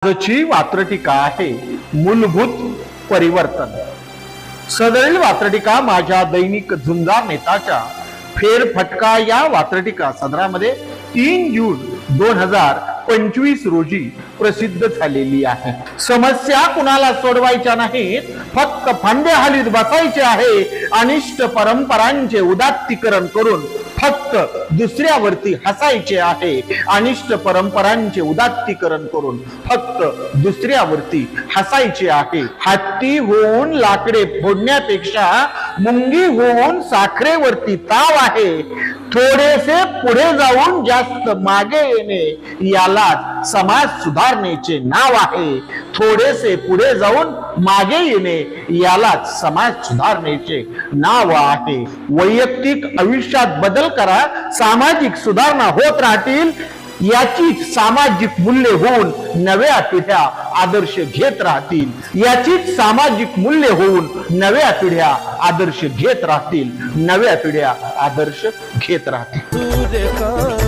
आजची वात्रटिका आहे मूलभूत परिवर्तन। सदरील वात्रटिका माझ्या दैनिक झुंजार नेताच्या फेरफटका या वात्रटिका सदरामध्ये 3 जून 2025 रोजी प्रसिद्ध झालेली आहे। समस्या कुणाला सोडवायच्या नाहीत, फक्त फांदे हालीत बसायचे आहे। अनिष्ट परंपरांचे उदात्तीकरण करून फक्त दुसऱ्यावरती हसायचे आहे। अनिष्ट परंपरांचे उदात्तीकरण करून फक्त दुसऱ्यावरती हसायचे आहे। हत्ती होऊन लाकडे फोडण्यापेक्षा मुंगी होऊन साखरेवरती ताव आहे। थोडेसे पुढे जाऊन जास्त मागे येणे यालाच समाज सुधारणेचे नाव आहे। थोडेसे पुढे जाऊन मागे येणे यालाच समाज सुधारणेचे नाव आहे। वैयक्तिक आयुष्यात बदल करा, सामाजिक सुधारणा होत राहतील। याचीच सामाजिक मूल्य होऊन नव्या पिढ्या आदर्श घेत राहतील। याचीच सामाजिक मूल्य होऊन नव्या पिढ्या आदर्श घेत राहतील। नव्या पिढ्या आदर्श घेत राहतील।